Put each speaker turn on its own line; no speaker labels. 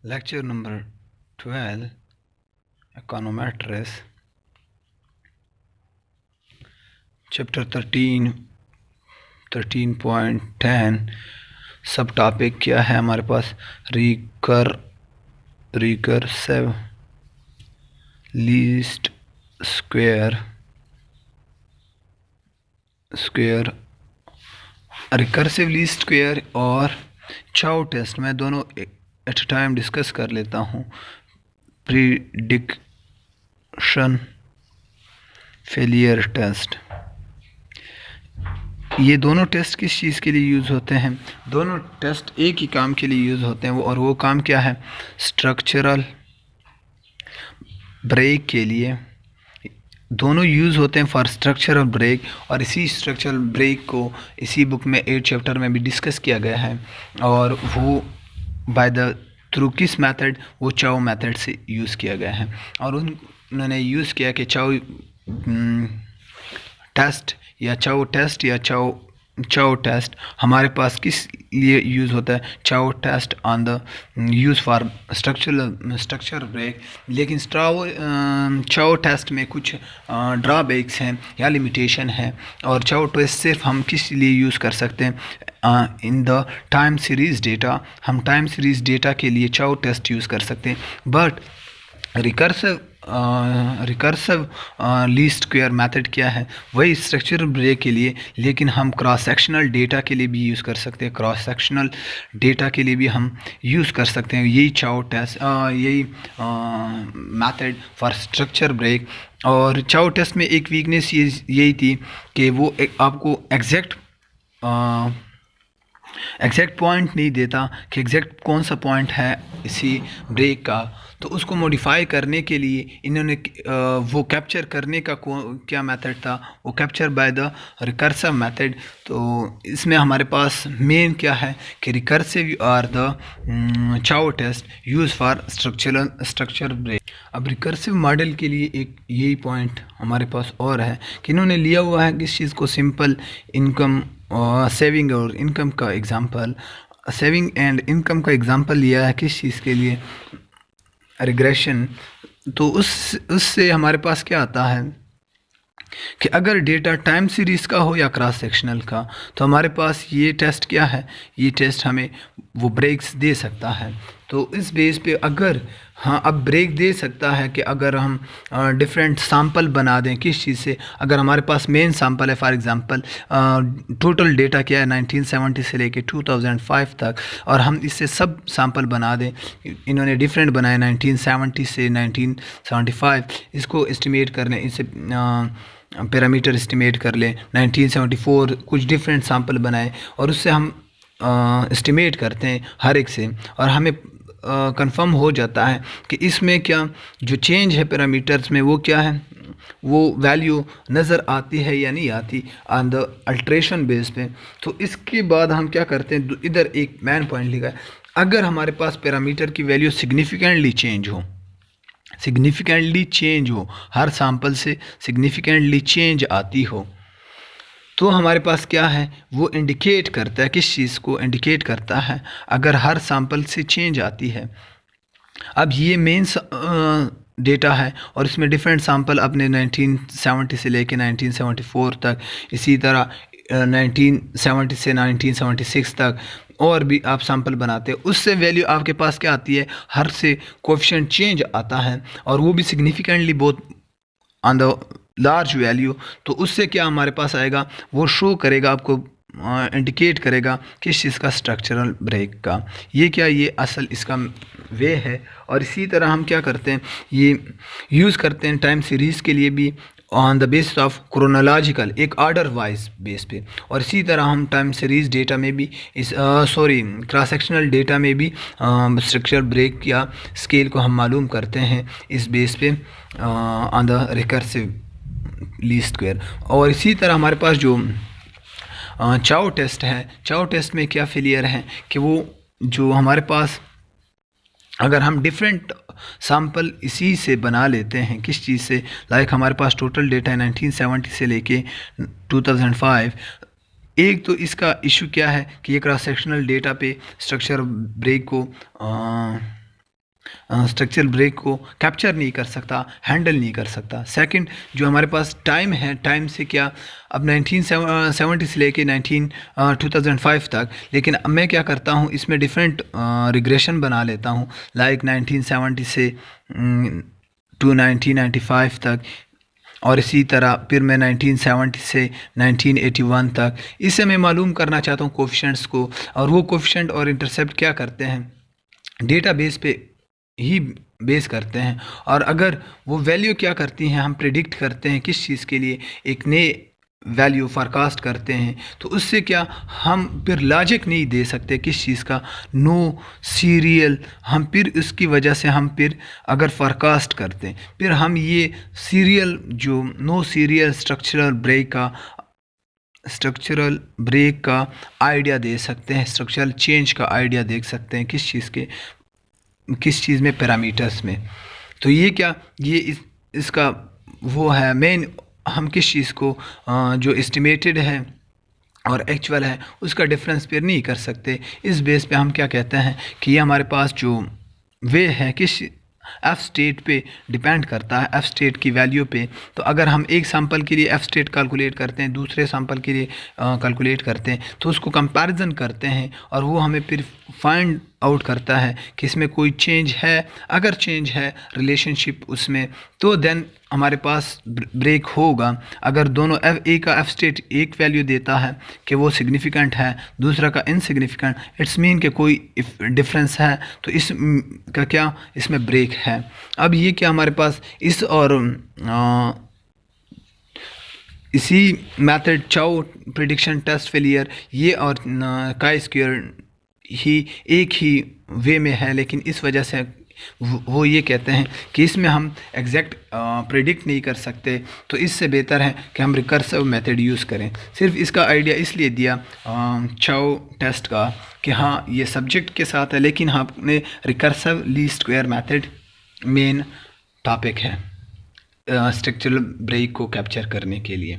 Lecture number 12, Econometrics, chapter 13.10. सब topic क्या है हमारे पास? Recursive least square recursive least square और चाउ टेस्ट मैं दोनों एट अ टाइम डिस्कस कर लेता हूँ. प्रीडिक्शन फेलियर टेस्ट, ये दोनों टेस्ट किस चीज़ के लिए यूज़ होते हैं? दोनों टेस्ट एक ही काम के लिए यूज़ होते हैं, और वो काम क्या है? स्ट्रक्चरल ब्रेक के लिए. दोनों यूज़ होते हैं फॉर स्ट्रक्चरल ब्रेक, और इसी स्ट्रक्चरल ब्रेक को इसी बुक में 8 चैप्टर में भी डिस्कस किया गया है. और वो बाय द थ्रू किस मेथड? वो चाउ मेथड से यूज़ किया गया है. और उन्होंने यूज़ किया कि चाउ टेस्ट या चाउ टेस्ट हमारे पास किस लिए यूज़ होता है? Chow test on the use for structure break. लेकिन चाउ टेस्ट में कुछ ड्रॉबैक्स हैं या लिमिटेशन है, और चाउ टेस्ट सिर्फ हम किस लिए यूज़ कर सकते हैं? In the time series data. हम टाइम सीरीज़ डेटा के लिए चाउ टेस्ट यूज़ कर सकते हैं. But recursive least square method क्या है? वही स्ट्रक्चरल ब्रेक के लिए, लेकिन हम क्रॉस सेक्शनल डेटा के लिए भी यूज़ कर सकते हैं. क्रॉस सेक्शनल डेटा के लिए भी हम यूज़ कर सकते हैं यही चाउ टेस्ट, यही मेथड फॉर स्ट्रक्चर ब्रेक. और चाउ टेस्ट में एक वीकनेस यही थी कि वो आपको एग्जैक्ट पॉइंट नहीं देता कि एग्जैक्ट कौन सा पॉइंट है इसी ब्रेक का. तो उसको मॉडिफाई करने के लिए इन्होंने वो कैप्चर करने का क्या मेथड था? वो capture by the recursive method. तो इसमें हमारे पास मेन क्या है कि recursive are the Chow test use for structure break. अब रिकर्सिव मॉडल के लिए एक यही पॉइंट हमारे पास और है कि इन्होंने लिया हुआ है किस चीज़ को? सिंपल इनकम सेविंग और इनकम का एग्जांपल. सेविंग एंड इनकम का एग्जांपल लिया है किस चीज़ के लिए? रिग्रेशन. तो उससे हमारे पास क्या आता है कि अगर डेटा टाइम सीरीज़ का हो या क्रॉस सेक्शनल का, तो हमारे पास ये टेस्ट क्या है? ये टेस्ट हमें वो ब्रेक्स दे सकता है. तो इस बेस पे अगर अब ब्रेक दे सकता है कि अगर हम डिफरेंट सैंपल बना दें किस चीज़ से. अगर हमारे पास मेन सैंपल है, फॉर एग्जांपल टोटल डेटा क्या है 1970 से लेके 2005 तक, और हम इससे सब सैंपल बना दें. इन्होंने डिफरेंट बनाए 1970 से 1975, इसको एस्टिमेट कर लें, इससे पैरामीटर एस्टिमेट कर लें. 1974 कुछ डिफरेंट सैंपल बनाए, और उससे हम एस्टिमेट करते हैं हर एक से, और हमें कंफर्म हो जाता है कि इसमें क्या जो चेंज है पैरामीटर्स में वो क्या है, वो वैल्यू नज़र आती है या नहीं आती ऑन द अल्ट्रेशन बेस पे. तो इसके बाद हम क्या करते हैं? इधर एक मेन पॉइंट लिखा है, अगर हमारे पास पैरामीटर की वैल्यू सिग्निफिकेंटली चेंज हो, हर सैंपल से सिग्निफिकेंटली चेंज आती हो, तो हमारे पास क्या है? वो इंडिकेट करता है, किस चीज़ को इंडिकेट करता है? अगर हर सैंपल से चेंज आती है. अब ये मेन डेटा है, और इसमें डिफरेंट सैंपल अपने 1970 से लेके 1974 तक, इसी तरह 1970 से 1976 तक और भी आप सैंपल बनाते हैं. उससे वैल्यू आपके पास क्या आती है? हर से कोएफिशिएंट चेंज आता है, और वो भी सिग्निफिकेंटली बहुत ऑन द लार्ज वैल्यू. तो उससे क्या हमारे पास आएगा? वो शो करेगा आपको, इंडिकेट करेगा किस चीज़ का? स्ट्रक्चरल ब्रेक का. ये क्या, ये असल इसका वे है. और इसी तरह हम क्या करते हैं? ये यूज़ करते हैं टाइम सीरीज़ के लिए भी on the basis of chronological, एक ऑर्डर वाइज बेस पे. और इसी तरह हम टाइम सीरीज़ डेटा में भी क्रॉस सेक्शनल डेटा में भी स्ट्रक्चर ब्रेक या स्केल को हम मालूम करते हैं इस बेस पे on the recursive least square. और इसी तरह हमारे पास जो चाउ टेस्ट है, चाउ टेस्ट में क्या फेलियर है कि वो जो हमारे पास अगर हम डिफरेंट सैंपल इसी से बना लेते हैं, किस चीज़ से? लाइक हमारे पास टोटल डेटा है 1970 से लेके 2005, एक तो इसका इशू क्या है कि ये क्रॉस सेक्शनल डेटा पे स्ट्रक्चरल ब्रेक को कैप्चर नहीं कर सकता, हैंडल नहीं कर सकता। सेकंड, जो हमारे पास टाइम है, टाइम से क्या अब 1970 से लेके 2005 तक, लेकिन अब मैं क्या करता हूँ इसमें डिफरेंट रिग्रेशन बना लेता हूँ, लाइक 1970 से टू 1995 तक, और इसी तरह फिर मैं 1970 से 1981 तक। इससे मैं मालूम करना चाहता हूँ कोफिशेंट्स को, और वो कोफिशेंट और इंटरसेप्ट क्या करते हैं, डेटाबेस पे ही बेस करते हैं, और अगर वो वैल्यू क्या करती हैं, हम प्रिडिक्ट करते हैं किस चीज़ के लिए, एक नए वैल्यू फारकास्ट करते हैं, तो उससे क्या हम फिर लॉजिक नहीं दे सकते किस चीज़ का, नो सीरियल, हम फिर उसकी वजह से हम फिर अगर फारकास्ट करते हैं, फिर हम ये सीरियल जो नो सीरियल स्ट्रक्चरल ब्रेक का आइडिया दे सकते हैं, स्ट्रक्चरल चेंज का आइडिया देख सकते हैं किस चीज़ में, पैरामीटर्स में। तो ये क्या, ये इसका वो है मेन, हम किस चीज़ को जो एस्टिमेटेड है और एक्चुअल है उसका डिफरेंस फिर नहीं कर सकते। इस बेस पे हम क्या कहते हैं कि ये हमारे पास जो वे है किस एफ स्टेट पे डिपेंड करता है, एफ स्टेट की वैल्यू पे। तो अगर हम एक सैंपल के लिए एफ स्टेट कैलकुलेट करते हैं, दूसरे सैंपल के लिए कैलकुलेट करते हैं, तो उसको कंपैरिजन करते हैं और वो हमें फिर फाइंड आउट करता है कि इसमें कोई चेंज है। अगर चेंज है रिलेशनशिप उसमें, तो देन हमारे पास ब्रेक होगा। अगर दोनों एक का एफ स्टेट एक वैल्यू देता है कि वो सिग्निफिकेंट है, दूसरा का इनसिग्निफिकेंट, इट्स मीन कि कोई डिफरेंस है, तो इस का क्या इसमें ब्रेक है। अब ये क्या हमारे पास इस और इसी मेथड चाउ प्रिडिक्शन टेस्ट फेलियर, ये और काई स्क्वायर ही एक ही वे में है, लेकिन इस वजह से वो ये कहते हैं कि इसमें हम एग्जैक्ट प्रेडिक्ट नहीं कर सकते, तो इससे बेहतर है कि हम रिकर्सिव मेथड यूज़ करें। सिर्फ इसका आइडिया इसलिए दिया चाउ टेस्ट का कि हाँ ये सब्जेक्ट के साथ है, लेकिन हमने recursive least square method main topic है स्ट्रक्चरल ब्रेक को कैप्चर करने के लिए।